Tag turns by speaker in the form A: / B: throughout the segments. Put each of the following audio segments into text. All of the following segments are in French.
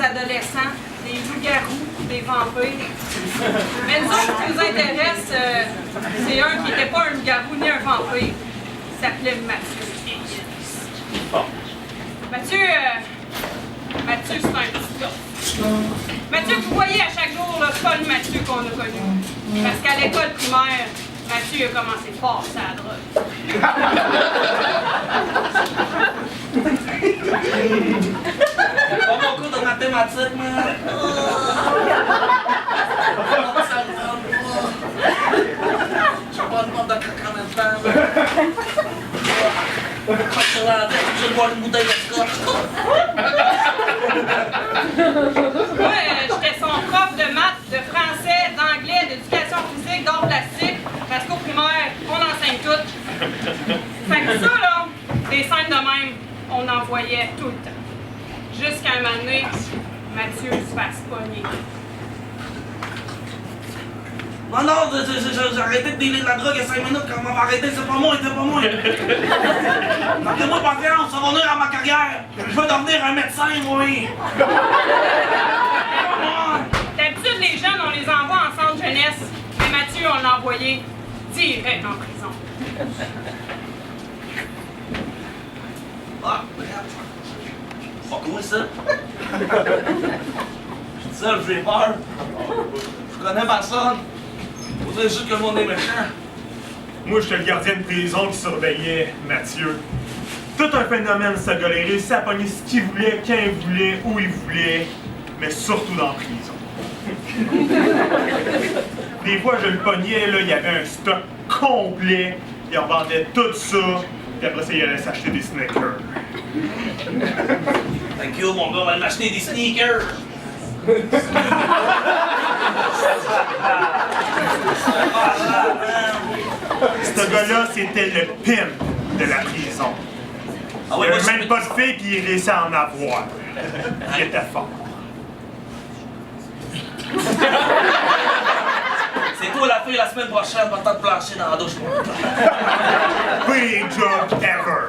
A: adolescents, des loups-garous, des vampires. Mais nous autres, ce qui nous intéresse, c'est un qui n'était pas un loup-garou ni un vampire. Il s'appelait Mathieu. Mathieu, c'est un petit gars. Mathieu, vous voyez à chaque jour, là, c'est pas le Mathieu qu'on a connu. Parce qu'à l'école primaire, Mathieu a commencé fort sa drogue.
B: Pas mon cours de mathématiques, man. Je sais pas le nombre de caca en même temps. Quand je suis rentré, je vais boire une bouteille de scotch.
A: Moi, j'étais son prof de maths, de français, d'anglais, d'éducation physique, d'art plastique, parce qu'au primaire, on enseigne tout. Fait que ça, là, des scènes de même, on en voyait tout le temps. Jusqu'à un moment donné, Mathieu se fasse pogner.
B: Non, non, j'ai arrêté de dealer de la drogue il y a 5 minutes. Quand on m'a arrêté, c'est pas moi, c'était pas moi. Donnez-moi patience, ça va venir à ma carrière. Je veux devenir un médecin, oui.
A: D'habitude, les jeunes, on les envoie en centre jeunesse. Mais Mathieu, on l'a envoyé direct en prison.
B: Ah, merde. C'est pas cool, ça. Je suis seul, j'ai peur. Je connais personne. Vous savez juste que le monde est méchant.
C: Moi, j'étais le gardien de prison qui surveillait Mathieu. Tout un phénomène, ce gars-là. Il réussit à pogner ce qu'il voulait, quand il voulait, où il voulait, mais surtout dans la prison. Des fois, je le pognais, là, il y avait un stock complet. Il revendait tout ça, puis après ça, il allait s'acheter des sneakers.
B: Thank you, mon gars, on va m'acheter des sneakers.
C: Ce gars-là, c'était le pimp de la prison.
B: Ah
C: Il
B: ouais,
C: avait même pas de fille, puis il réussit à en avoir. Il était fort.
B: C'est toi la fille la semaine prochaine, va t'en te plancher dans la douche.
C: Big job ever.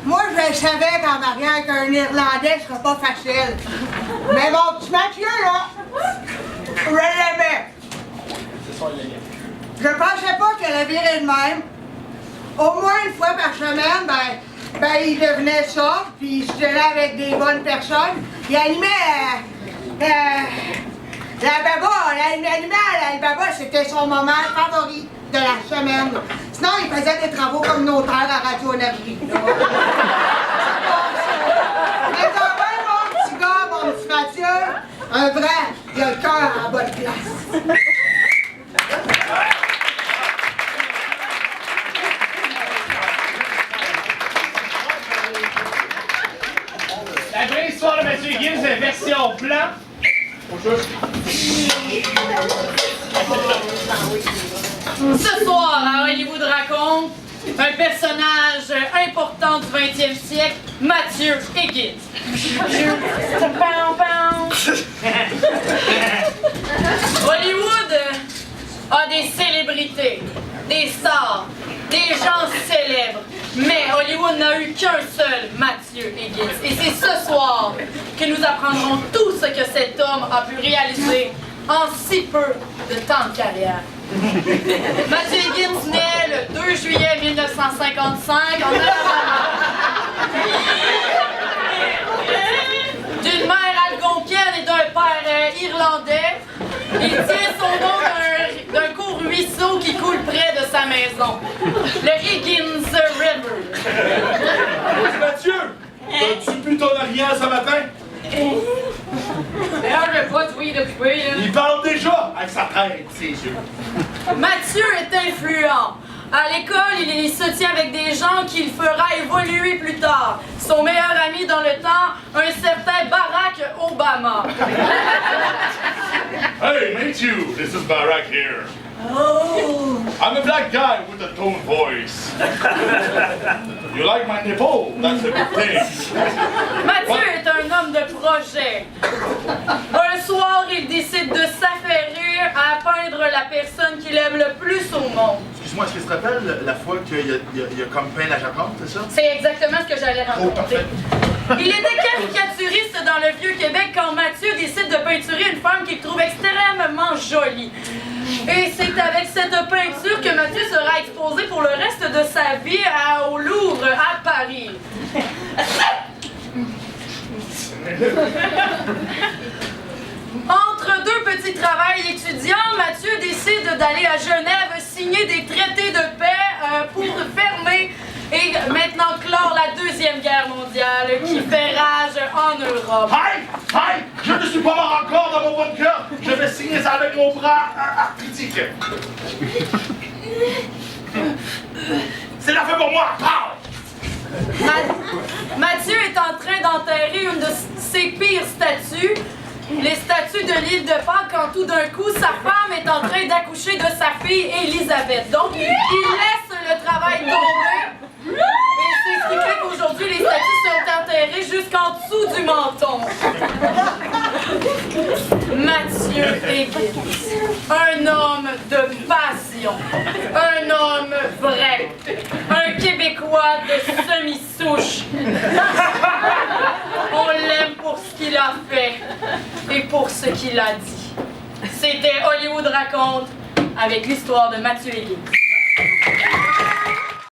D: Moi, je savais qu'en mariant avec un Irlandais, ce serait pas facile. Mais mon petit Mathieu, là, je l'aimais. Je pensais pas qu'elle allait virer de même. Au moins une fois par semaine, ben il devenait ça, puis il se tenait avec des bonnes personnes. Il animait la baba, l'Alibaba, c'était son moment favori de la semaine. Sinon, il faisait des travaux communautaires à Radio Énergie. Mais quand même, mon petit gars, mon petit Mathieu, un vrai, il a le cœur à la bonne place.
E: La vraie histoire de M. Higgins est version blanc.
F: Ce soir, à Hollywood raconte un personnage important du 20e siècle, Mathieu Higgins. Hollywood a des célébrités, des stars, des gens célèbres. Mais Hollywood n'a eu qu'un seul Mathieu Higgins. Et c'est ce soir que nous apprendrons tout ce que cet homme a pu réaliser en si peu de temps de carrière. Mathieu Higgins naît le 2 juillet 1955 en Alabama. D'une mère algonquienne et d'un père irlandais. Il tient son nom d'un court ruisseau qui coule près de sa maison. Le Higgins River.
E: Mathieu, as-tu pu ton arrière ce matin?
F: D'ailleurs, je vais pas de oui depuis.
E: Il parle déjà avec sa tête, ses yeux.
F: Mathieu est influent. À l'école, il se tient avec des gens qu'il fera évoluer plus tard. Son meilleur ami dans le temps, un certain Barack Obama.
G: Hey, Matthew, this is Barack here.
B: Oh!
G: I'm a black guy with a tone voice. You like my nipple? That's a good thing.
F: Mathieu est un homme de projet. Un soir, il décide de s'affairer à peindre la personne qu'il aime le plus au monde.
H: Excuse-moi, est-ce que tu te rappelles la fois qu'il y a comme peint la Japon, c'est ça?
F: C'est exactement ce que j'allais raconter. Il était caricaturiste dans dans le Vieux-Québec quand Mathieu décide de peinturer une femme qu'il trouve extrêmement jolie. Et c'est avec cette peinture que Mathieu sera exposé pour le reste de sa vie au Louvre, à Paris. Entre deux petits travails étudiants, Mathieu décide d'aller à Genève signer des traités de paix pour fermer et maintenant clore la Deuxième Guerre mondiale qui fait rage en Europe.
G: Hey! Hey! Je ne suis pas mort encore dans mon bunker! Je vais signer ça avec mon bras arthritique! C'est la fin pour moi! Pow!
F: Mathieu est en train d'enterrer une de ses pires statues, les statues de l'île de Pâques, quand tout d'un coup, sa femme est en train d'accoucher de sa fille Élisabeth. Donc, il laisse le travail tomber. Et c'est ce qui fait qu'aujourd'hui, les statues sont enterrées jusqu'en dessous du menton. Mathieu Higgins, un homme de passion, un homme vrai, un Québécois de semi-souche. On l'aime pour ce qu'il a fait et pour ce qu'il a dit. C'était Hollywood Raconte avec l'histoire de Mathieu Higgins.